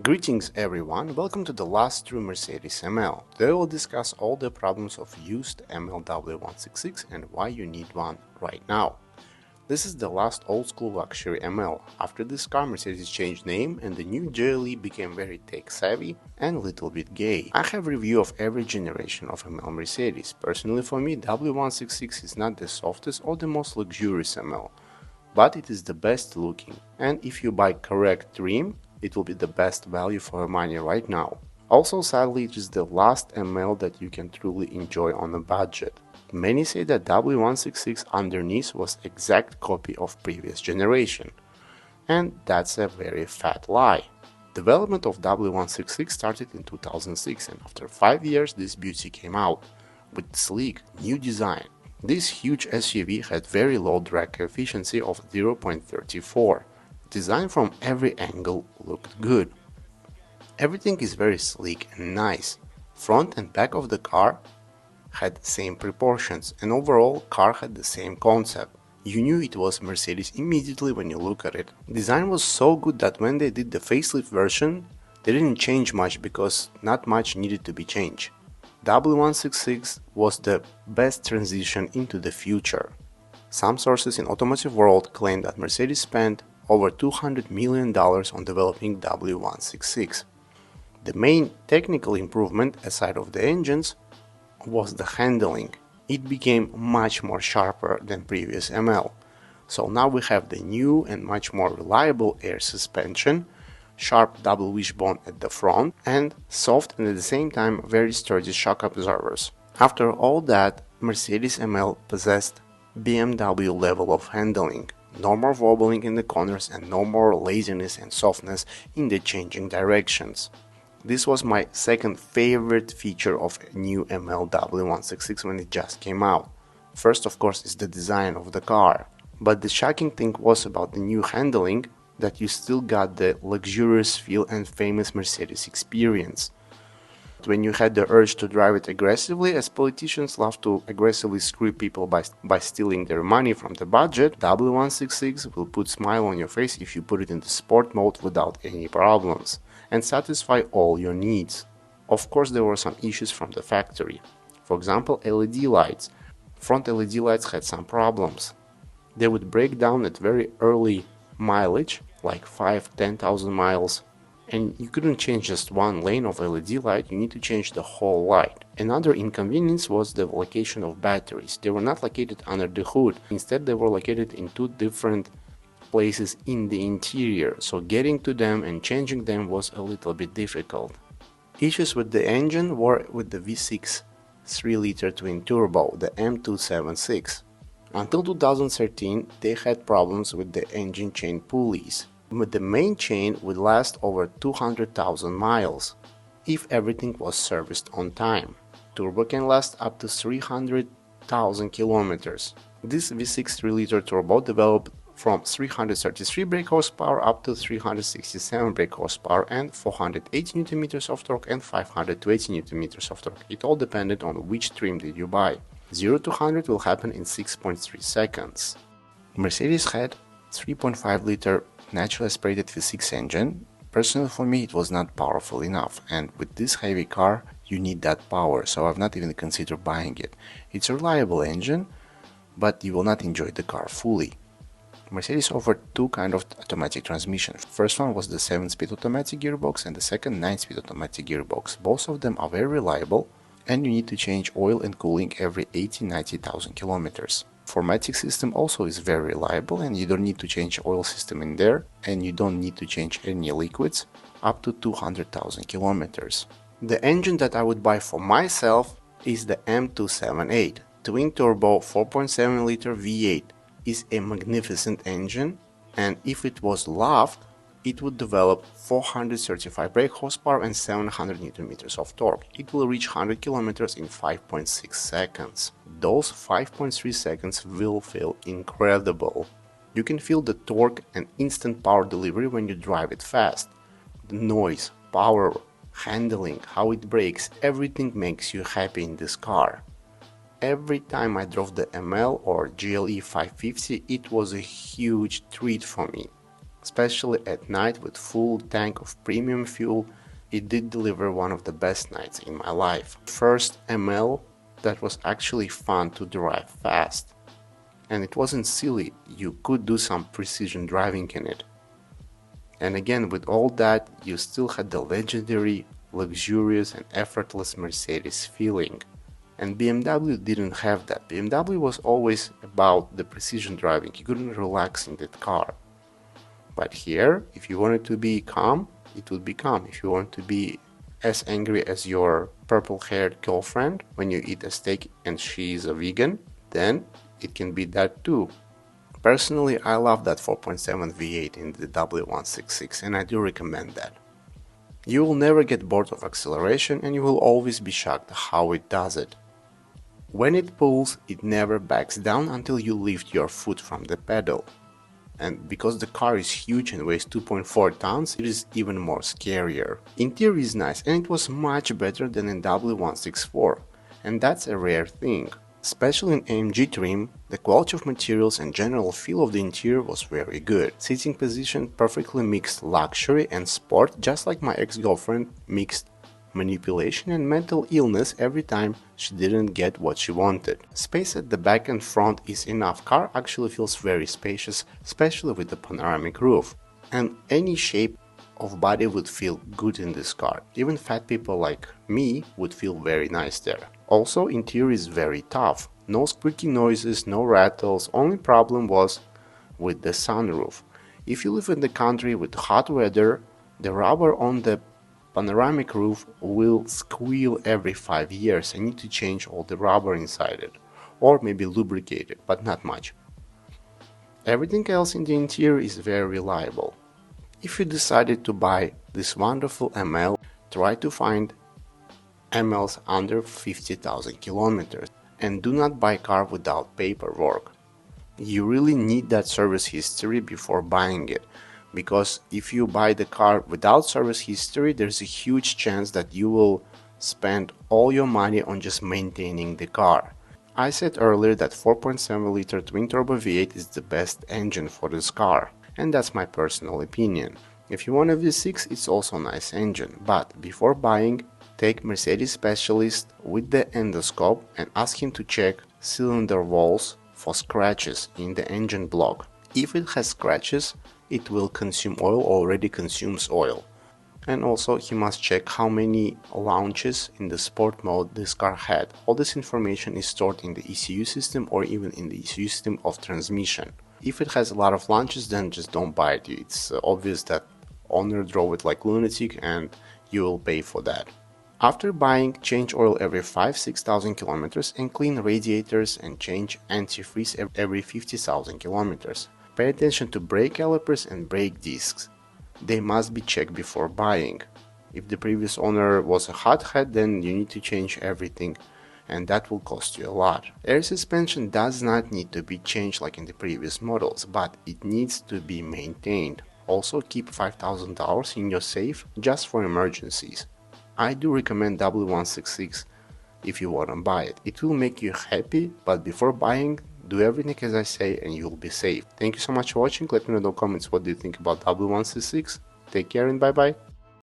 Greetings everyone, welcome to the last true Mercedes ML. Today we'll discuss all the problems of used ML W166 and why you need one right now. This is the last old school luxury ML. After this car, Mercedes changed name and the new GLE became very tech savvy and a little bit gay. I have review of every generation of ML Mercedes. Personally for me, W166 is not the softest or the most luxurious ML, but it is the best looking, and if you buy correct trim, it will be the best value for your money right now. Also, sadly, it is the last ML that you can truly enjoy on a budget. Many say that W166 underneath was exact copy of previous generation, and that's a very fat lie. Development of W166 started in 2006, and after 5 years this beauty came out with sleek new design. This huge SUV had very low drag efficiency of 0.34. Design from every angle looked good. Everything is very sleek and nice. Front and back of the car had same proportions, and overall car had the same concept. You knew it was Mercedes immediately when you look at it. Design was so good that when they did the facelift version, they didn't change much because not much needed to be changed. W166 was the best transition into the future. Some sources in automotive world claim that Mercedes spent over $200 million on developing W166. The main technical improvement, aside of the engines, was the handling. It became much more sharper than previous ML. So now we have the new and much more reliable air suspension, sharp double wishbone at the front, and soft and at the same time very sturdy shock absorbers. After all that, Mercedes ML possessed BMW level of handling. No more wobbling in the corners and no more laziness and softness in the changing directions. This was my second favorite feature of new ML W166 when it just came out. First, of course, is the design of the car. But the shocking thing was about the new handling, that you still got the luxurious feel and famous Mercedes experience. When you had the urge to drive it aggressively, as politicians love to aggressively screw people by stealing their money from the budget, W166 will put smile on your face if you put it in the sport mode without any problems and satisfy all your needs. Of course, there were some issues from the factory. For example, LED lights. Front LED lights had some problems. They would break down at very early mileage, like 5–10,000 miles. And you couldn't change just one lane of LED light, you need to change the whole light. Another inconvenience was the location of batteries. They were not located under the hood. Instead, they were located in two different places in the interior, so getting to them and changing them was a little bit difficult. Issues with the engine were with the V6 3-liter twin turbo, the M276. Until 2013, they had problems with the engine chain pulleys. But the main chain would last over 200,000 miles if everything was serviced on time. Turbo can last up to 300,000 kilometers. This V6 3-liter turbo developed from 333 brake horsepower up to 367 brake horsepower and 480 Nm of torque and 520 Nm of torque. It all depended on which trim did you buy. 0 to 100 will happen in 6.3 seconds. Mercedes had 3.5-liter naturally aspirated V6 engine. Personally for me it was not powerful enough, and with this heavy car you need that power, so I've not even considered buying it. It's a reliable engine, but you will not enjoy the car fully. Mercedes offered two kinds of automatic transmission. First one was the 7-speed automatic gearbox and the second 9-speed automatic gearbox. Both of them are very reliable and you need to change oil and cooling every 80–90,000 kilometers. Formatic system also is very reliable and you don't need to change oil system in there, and you don't need to change any liquids up to 200,000 kilometers. The engine that I would buy for myself is the M278. Twin turbo 4.7-liter V8 is a magnificent engine, and if it was loved, it would develop 435 brake horsepower and 700 Nm of torque. It will reach 100 km in 5.6 seconds. Those 5.3 seconds will feel incredible. You can feel the torque and instant power delivery when you drive it fast. The noise, power, handling, how it brakes, everything makes you happy in this car. Every time I drove the ML or GLE 550, it was a huge treat for me. Especially at night with full tank of premium fuel, it did deliver one of the best nights in my life. First ML that was actually fun to drive fast. And it wasn't silly, you could do some precision driving in it. And again, with all that, you still had the legendary, luxurious and effortless Mercedes feeling. And BMW didn't have that. BMW was always about the precision driving, you couldn't relax in that car. But here, if you wanted to be calm, it would be calm. If you want to be as angry as your purple-haired girlfriend when you eat a steak and she's a vegan, then it can be that too. Personally, I love that 4.7 V8 in the W166 and I do recommend that. You will never get bored of acceleration and you will always be shocked how it does it. When it pulls, it never backs down until you lift your foot from the pedal. And because the car is huge and weighs 2.4 tons, it is even more scarier. Interior is nice and it was much better than in W164, and that's a rare thing. Especially in AMG trim, the quality of materials and general feel of the interior was very good. Seating position perfectly mixed luxury and sport, just like my ex-girlfriend mixed manipulation and mental illness every time she didn't get what she wanted. Space at the back and front is enough. Car actually feels very spacious, especially with the panoramic roof. And any shape of body would feel good in this car. Even fat people like me would feel very nice there. Also, interior is very tough. No squeaky noises, no rattles. Only problem was with the sunroof. If you live in the country with hot weather, the rubber on the panoramic roof will squeal every 5 years. I need to change all the rubber inside it, or maybe lubricate it, but not much. Everything else in the interior is very reliable. If you decided to buy this wonderful ML, try to find MLs under 50,000 kilometers and do not buy car without paperwork. You really need that service history before buying it. Because if you buy the car without service history, there's a huge chance that you will spend all your money on just maintaining the car. I said earlier that 4.7 liter twin-turbo V8 is the best engine for this car, and that's my personal opinion. If you want a V6, it's also a nice engine, but before buying, take Mercedes specialist with the endoscope and ask him to check cylinder walls for scratches in the engine block. If it has scratches, it will consume oil, already consumes oil. And also he must check how many launches in the sport mode this car had. All this information is stored in the ECU system or even in the ECU system of transmission. If it has a lot of launches, then just don't buy it. It's obvious that owner drove it like lunatic and you will pay for that. After buying, change oil every 5-6,000 kilometers and clean radiators and change antifreeze every 50,000 kilometers. Pay attention to brake calipers and brake discs. They must be checked before buying. If the previous owner was a hothead, then you need to change everything, and that will cost you a lot. Air suspension does not need to be changed like in the previous models, but it needs to be maintained. Also keep $5,000 in your safe just for emergencies. I do recommend W166 if you want to buy it. It will make you happy, but before buying, do everything as I say and you'll be safe. Thank you so much for watching. Let me know in the comments what do you think about W166. Take care and bye bye.